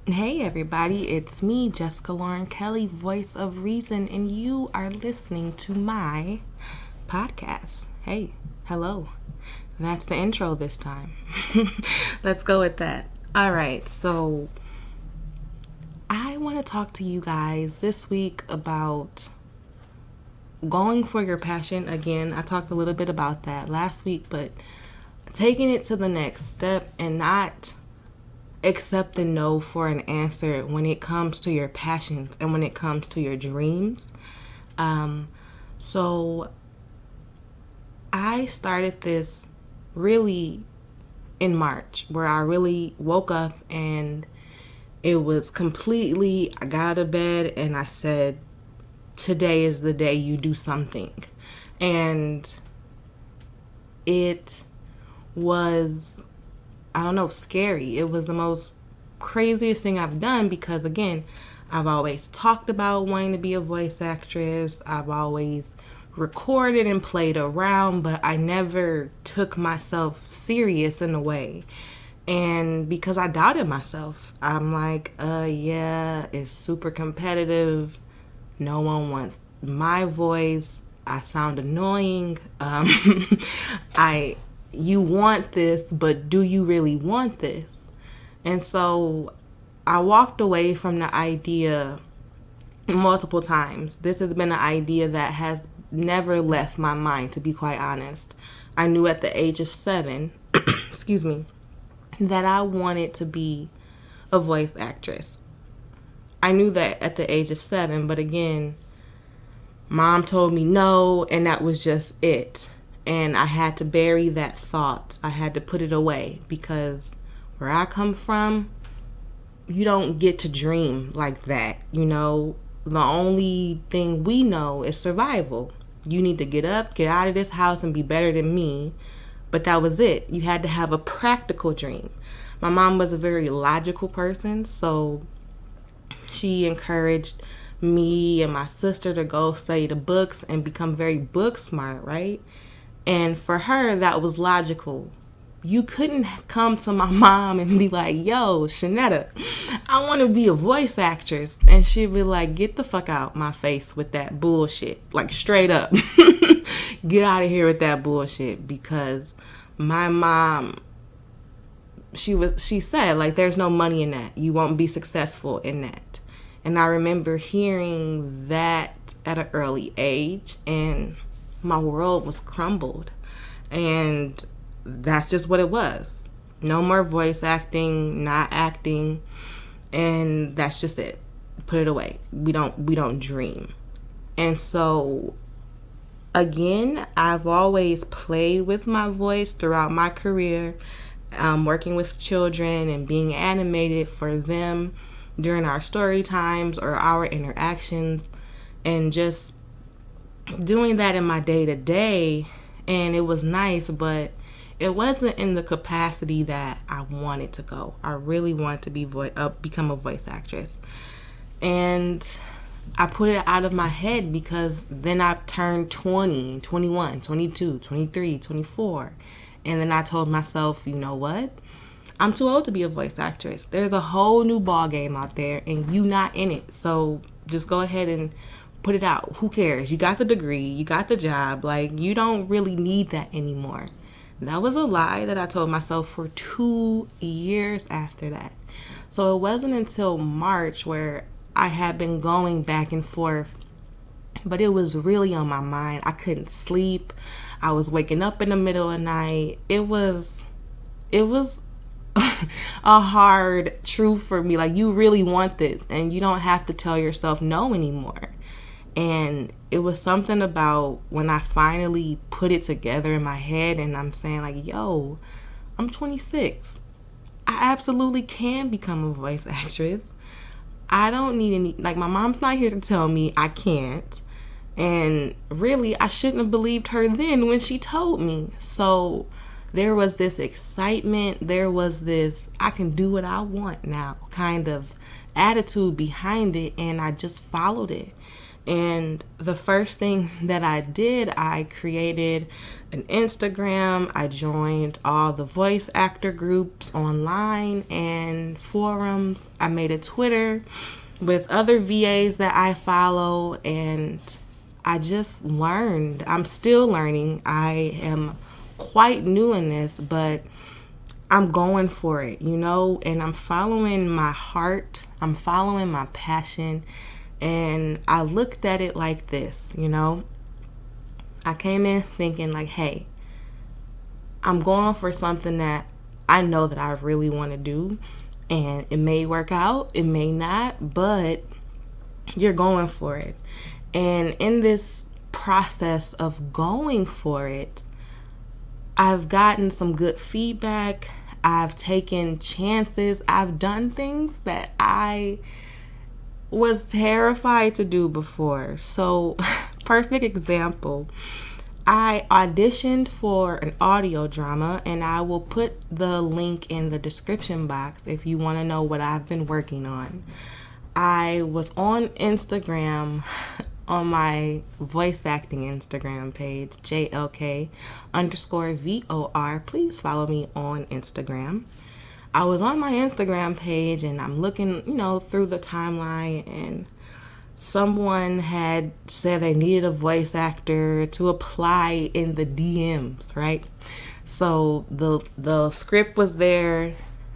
Hey everybody, it's me, Jessica Lauren Kelly, voice of reason, and you are listening to my podcast. Hey, hello. That's the intro this time. Let's go with that. All right, so I want to talk to you guys this week about going for your passion. Again, I talked a little bit about that last week, but taking it to the next step and not accept the no for an answer when it comes to your passions and when it comes to your dreams. So I started this really in March, where I really woke up and it was completely, I got out of bed and I said, today is the day you do something. And it was, I don't know, scary. It was the most craziest thing I've done because, again, I've always talked about wanting to be a voice actress. I've always recorded and played around, but I never took myself serious in a way. And because I doubted myself, I'm like, yeah, it's super competitive. No one wants my voice. I sound annoying. You want this, but do you really want this? And so I walked away from the idea multiple times. This has been an idea that has never left my mind, to be quite honest. I knew at the age of 7, excuse me, that I wanted to be a voice actress. I knew that at the age of 7, but again, Mom told me no, and that was just it. And I had to bury that thought. I had to put it away because where I come from, you don't get to dream like that. You know, the only thing we know is survival. You need to get up, get out of this house, and be better than me. But that was it. You had to have a practical dream. My mom was a very logical person, so she encouraged me and my sister to go study the books and become very book smart, right? And for her, that was logical. You couldn't come to my mom and be like, yo, Shanetta, I want to be a voice actress. And she'd be like, get the fuck out my face with that bullshit. Like, straight up. Get out of here with that bullshit. Because my mom, she said, like, there's no money in that. You won't be successful in that. And I remember hearing that at an early age, and my world was crumbled. And that's just what it was. No more voice acting, not acting, and that's just it. Put it away. We don't dream. And so again, I've always played with my voice throughout my career, working with children and being animated for them during our story times or our interactions, and just doing that in my day-to-day. And it was nice, but it wasn't in the capacity that I wanted to go. I really wanted to become a voice actress. And I put it out of my head because then I turned 20, 21, 22, 23, 24. And then I told myself, you know what? I'm too old to be a voice actress. There's a whole new ball game out there and you not in it. So just go ahead and put it out. Who cares? You got the degree, you got the job. Like, you don't really need that anymore. That was a lie that I told myself for 2 years after that. So it wasn't until March where I had been going back and forth, but it was really on my mind. I couldn't sleep. I was waking up in the middle of the night. It was a hard truth for me. Like, you really want this and you don't have to tell yourself no anymore. And it was something about when I finally put it together in my head and I'm saying, like, yo, I'm 26. I absolutely can become a voice actress. I don't need any, like, my mom's not here to tell me I can't. And really, I shouldn't have believed her then when she told me. So there was this excitement. There was this, I can do what I want now kind of attitude behind it. And I just followed it. And the first thing that I did, I created an Instagram. I joined all the voice actor groups online and forums. I made a Twitter with other VAs that I follow, and I just learned. I'm still learning. I am quite new in this, but I'm going for it, and I'm following my heart. I'm following my passion. And I looked at it like this, I came in thinking like, hey, I'm going for something that I know that I really want to do. And it may work out, it may not, but you're going for it. And in this process of going for it, I've gotten some good feedback. I've taken chances. I've done things that I was terrified to do before. So, perfect example. I auditioned for an audio drama, and I will put the link in the description box if you want to know what I've been working on. I was on Instagram, on my voice acting Instagram page, JLK_VOR. Please follow me on Instagram. I was on my Instagram page and I'm looking, through the timeline, and someone had said they needed a voice actor to apply in the DMs, right? So the script was there.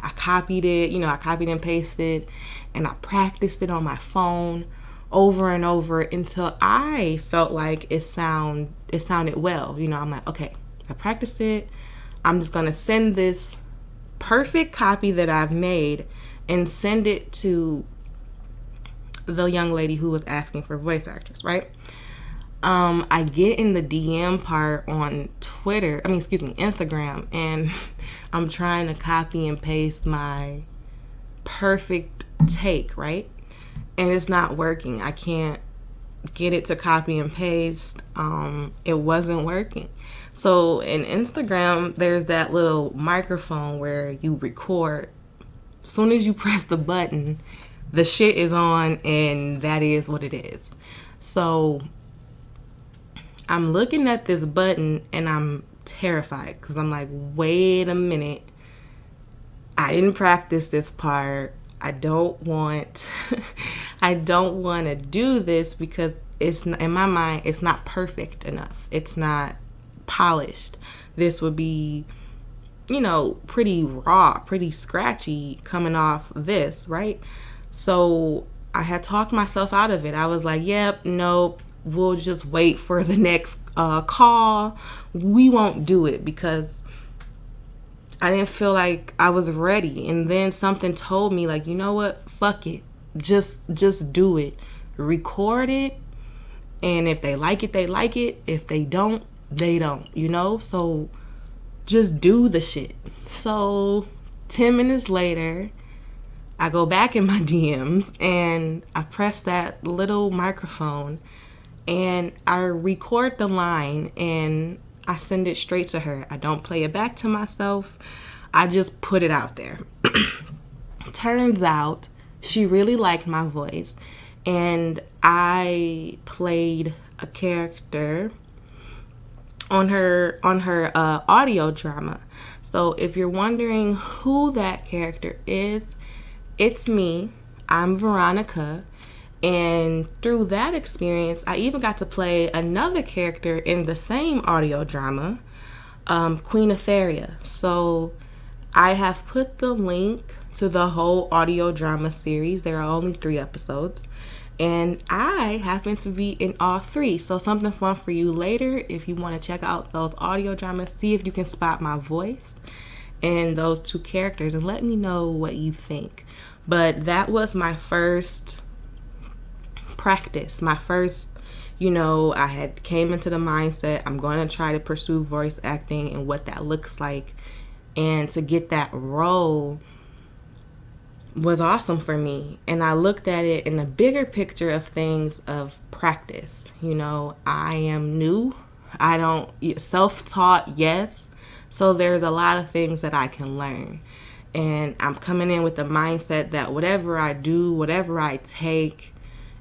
I copied it, I copied and pasted, and I practiced it on my phone over and over until I felt like it sounded well. I'm like, okay, I practiced it. I'm just going to send this perfect copy that I've made and send it to the young lady who was asking for voice actors, right? I get in the DM part on Instagram, and I'm trying to copy and paste my perfect take, right? And it's not working. I can't get it to copy and paste. It wasn't working. So in Instagram, there's that little microphone where you record. As soon as you press the button, the shit is on, and that is what it is. So I'm looking at this button and I'm terrified because I'm like, wait a minute. I didn't practice this part. I don't want to do this because it's, in my mind, it's not perfect enough. It's not polished. This would be, pretty raw, pretty scratchy coming off this, right? So I had talked myself out of it. I was like, yep, nope, we'll just wait for the next call. We won't do it because I didn't feel like I was ready. And then something told me, like, you know what? Fuck it. Just do it. Record it. And if they like it, they like it. If they don't, they don't, So just do the shit. So 10 minutes later, I go back in my DMs and I press that little microphone and I record the line and I send it straight to her. I don't play it back to myself. I just put it out there. Turns out she really liked my voice, and I played a character on her audio drama. So if you're wondering who that character is, it's me. I'm Veronica. And through that experience, I even got to play another character in the same audio drama, Queen Etheria. So I have put the link to the whole audio drama series. There are only 3 episodes. And I happen to be in all 3. So something fun for you later if you want to check out those audio dramas. See if you can spot my voice in those 2 characters and let me know what you think. But that was my first practice. My first, I had came into the mindset, I'm going to try to pursue voice acting and what that looks like. And to get that role was awesome for me. And I looked at it in the bigger picture of things of practice. I am new. I don't self-taught, yes. So there's a lot of things that I can learn. And I'm coming in with the mindset that whatever I do, whatever I take,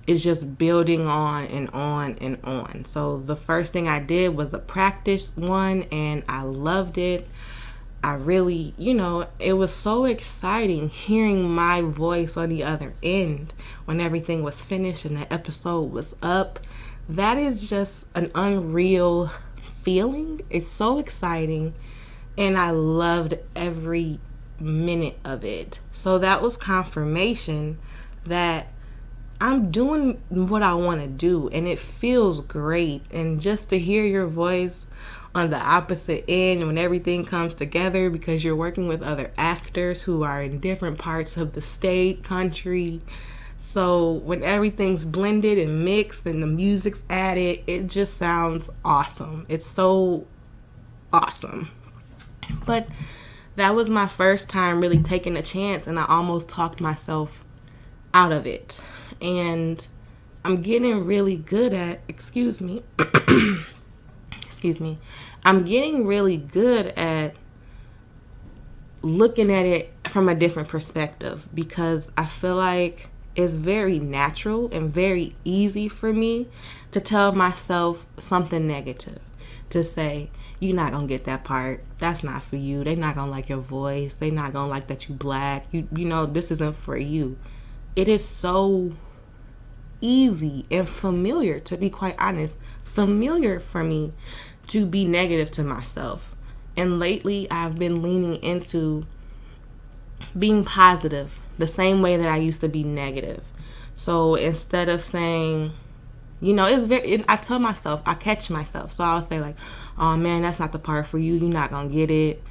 it's just building on and on and on. So the first thing I did was a practice one, and I loved it. I really, it was so exciting hearing my voice on the other end when everything was finished and the episode was up. That is just an unreal feeling. It's so exciting, and I loved every minute of it. So that was confirmation that I'm doing what I want to do, and it feels great. And just to hear your voice on the opposite end when everything comes together, because you're working with other actors who are in different parts of the state, country. So when everything's blended and mixed and the music's added, it just sounds awesome. It's so awesome. But that was my first time really taking a chance, and I almost talked myself out of it. And I'm getting really good at, excuse me, I'm getting really good at looking at it from a different perspective, because I feel like it's very natural and very easy for me to tell myself something negative, to say, you're not gonna get that part, that's not for you, they're not gonna like your voice, they're not gonna like that you black, this isn't for you. It is so easy and familiar, to be quite honest, familiar for me to be negative to myself. And lately I've been leaning into being positive the same way that I used to be negative. So instead of saying, I tell myself, I catch myself. So I'll say like, oh man, that's not the part for you, you're not gonna get it.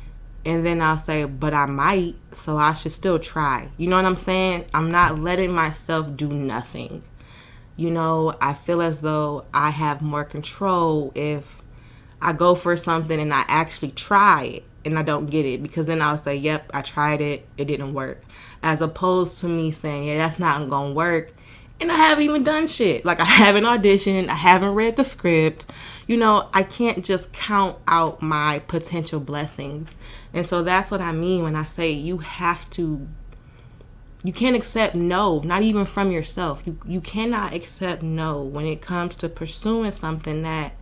And then I'll say, but I might, so I should still try. You know what I'm saying? I'm not letting myself do nothing. I feel as though I have more control if I go for something and I actually try it and I don't get it, because then I'll say, yep, I tried it, it didn't work. As opposed to me saying, yeah, that's not going to work, and I haven't even done shit. Like, I haven't auditioned, I haven't read the script. I can't just count out my potential blessings. And so that's what I mean when I say you can't accept no, not even from yourself. You cannot accept no when it comes to pursuing something that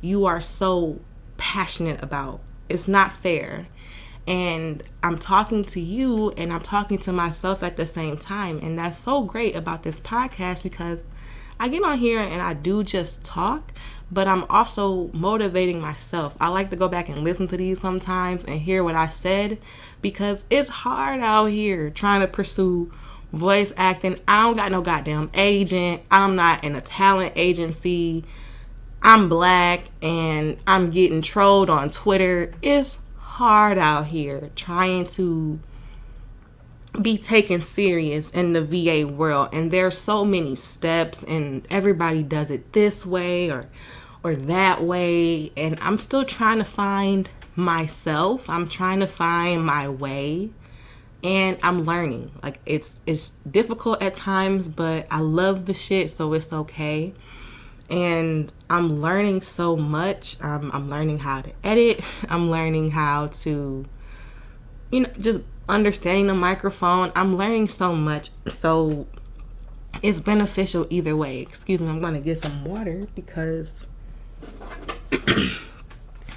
you are so passionate about. It's not fair. And I'm talking to you and I'm talking to myself at the same time. And that's so great about this podcast, because I get on here and I do just talk, but I'm also motivating myself. I like to go back and listen to these sometimes and hear what I said, because it's hard out here trying to pursue voice acting. I don't got no goddamn agent. I'm not in a talent agency. I'm black and I'm getting trolled on Twitter. It's hard out here trying to be taken serious in the VA world, and there's so many steps and everybody does it this way or that way, and I'm still trying to find myself. I'm trying to find my way, and I'm learning. Like, it's difficult at times, but I love the shit, so it's okay. And I'm learning so much. I'm learning how to edit. I'm learning how to, just understanding the microphone. I'm learning so much. So it's beneficial either way. Excuse me, I'm going to get some water because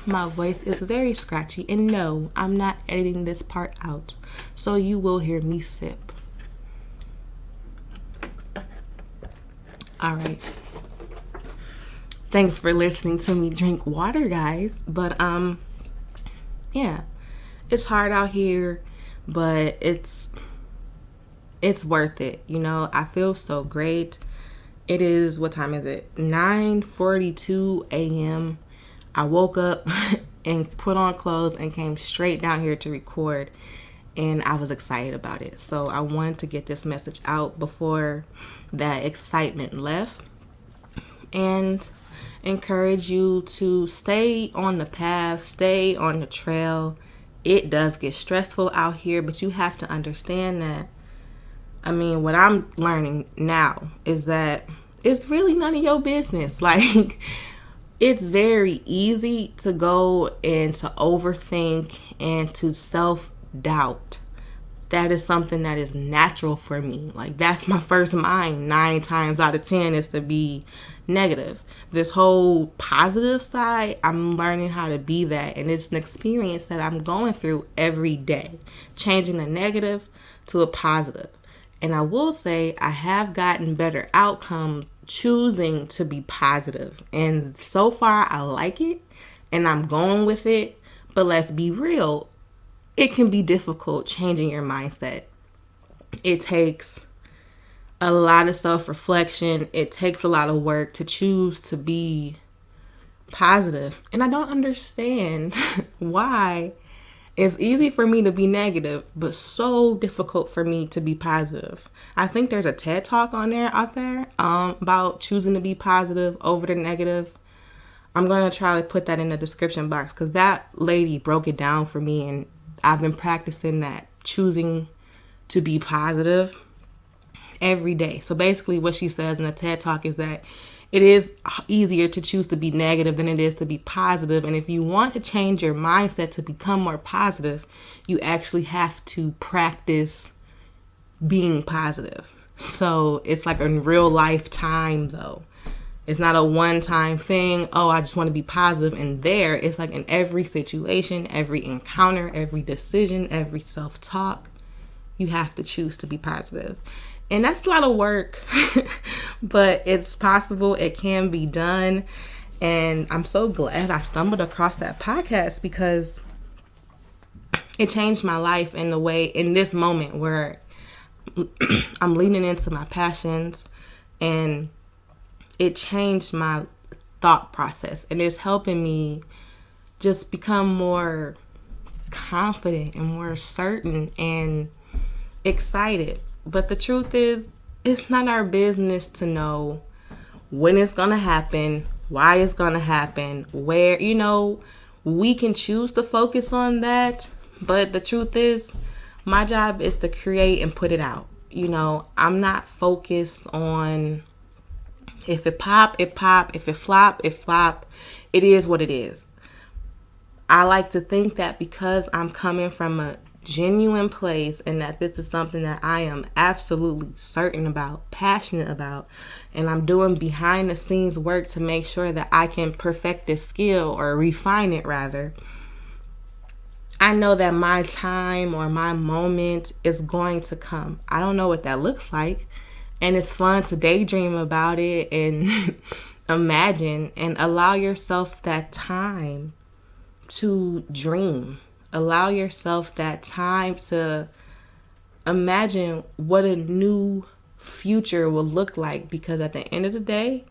my voice is very scratchy. And no, I'm not editing this part out. So you will hear me sip. All right. Thanks for listening to me drink water, guys. But yeah, it's hard out here, but it's worth it. I feel so great. It is, what time is it? 9:42 a.m. I woke up and put on clothes and came straight down here to record, and I was excited about it. So I wanted to get this message out before that excitement left, and encourage you to stay on the path, stay on the trail. It does get stressful out here, but you have to understand that. What I'm learning now is that it's really none of your business. Like, it's very easy to go and to overthink and to self-doubt that is something that is natural for me. Like, that's my first mind 9 times out of 10 is to be negative. This whole positive side, I'm learning how to be that, and it's an experience that I'm going through every day, changing the negative to a positive. And I will say I have gotten better outcomes choosing to be positive. And so far I like it and I'm going with it. But let's be real, it can be difficult changing your mindset. It takes a lot of self-reflection. It takes a lot of work to choose to be positive. And I don't understand why it's easy for me to be negative, but so difficult for me to be positive. I think there's a TED Talk out there about choosing to be positive over the negative. I'm going to try to put that in the description box because that lady broke it down for me, and I've been practicing that, choosing to be positive every day. So basically what she says in the TED Talk is that it is easier to choose to be negative than it is to be positive. And if you want to change your mindset to become more positive, you actually have to practice being positive. So it's like in real life time, though. It's not a one-time thing. Oh, I just want to be positive. And there, it's like in every situation, every encounter, every decision, every self-talk, you have to choose to be positive. And that's a lot of work, but it's possible. It can be done. And I'm so glad I stumbled across that podcast because it changed my life in the way, in this moment where I'm leaning into my passions, and it changed my thought process. And it's helping me just become more confident and more certain and excited. But the truth is, it's not our business to know when it's going to happen, why it's going to happen, where, we can choose to focus on that. But the truth is, my job is to create and put it out. I'm not focused on if it pop, it pop, if it flop, it flop. It is what it is. I like to think that because I'm coming from a genuine place and that this is something that I am absolutely certain about, passionate about, and I'm doing behind the scenes work to make sure that I can perfect this skill or refine it rather. I know that my time or my moment is going to come. I don't know what that looks like, and it's fun to daydream about it and imagine and allow yourself that time to dream. Allow yourself that time to imagine what a new future will look like, because at the end of the day,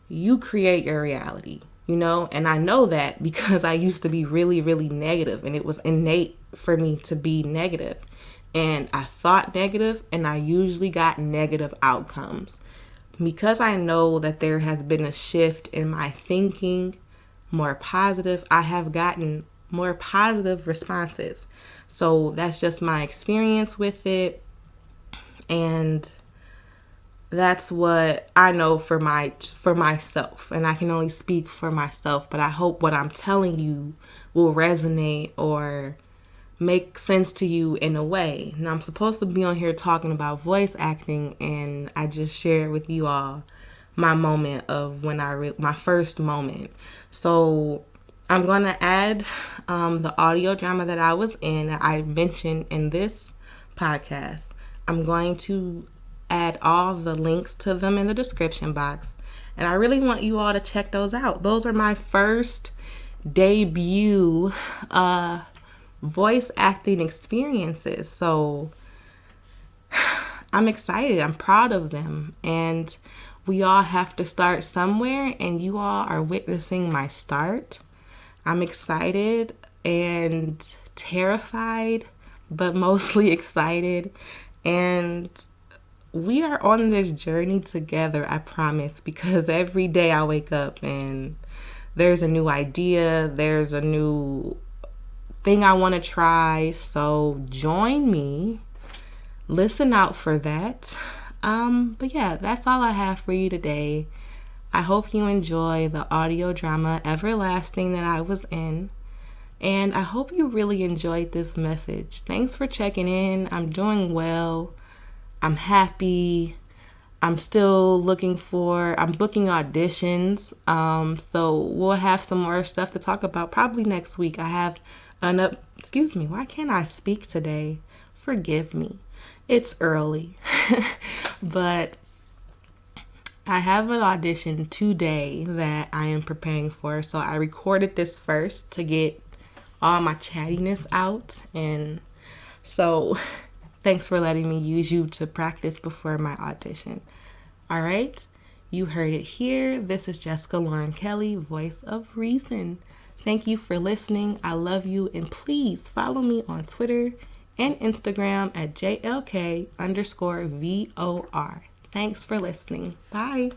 you create your reality, and I know that because I used to be really, really negative, and it was innate for me to be negative, and I thought negative, and I usually got negative outcomes. Because I know that there has been a shift in my thinking, more positive, I have gotten more positive responses. So that's just my experience with it, and that's what I know for myself, and I can only speak for myself, but I hope what I'm telling you will resonate or make sense to you in a way. Now, I'm supposed to be on here talking about voice acting, and I just shared with you all my moment of when my first moment. So I'm going to add the audio drama that I was in, that I mentioned in this podcast. I'm going to add all the links to them in the description box. And I really want you all to check those out. Those are my first debut voice acting experiences. So I'm excited. I'm proud of them. And we all have to start somewhere. And you all are witnessing my start. I'm excited and terrified, but mostly excited. And we are on this journey together, I promise, because every day I wake up and there's a new idea, there's a new thing I want to try. So join me. Listen out for that. But yeah, that's all I have for you today. I hope you enjoy the audio drama Everlasting that I was in. And I hope you really enjoyed this message. Thanks for checking in. I'm doing well. I'm happy. I'm still I'm booking auditions. So we'll have some more stuff to talk about probably next week. I have excuse me, why can't I speak today? Forgive me. It's early. But I have an audition today that I am preparing for. So I recorded this first to get all my chattiness out. And so thanks for letting me use you to practice before my audition. All right. You heard it here. This is Jessica Lauren Kelly, Voice of Reason. Thank you for listening. I love you. And please follow me on Twitter and Instagram at JLK_VOR. Thanks for listening. Bye.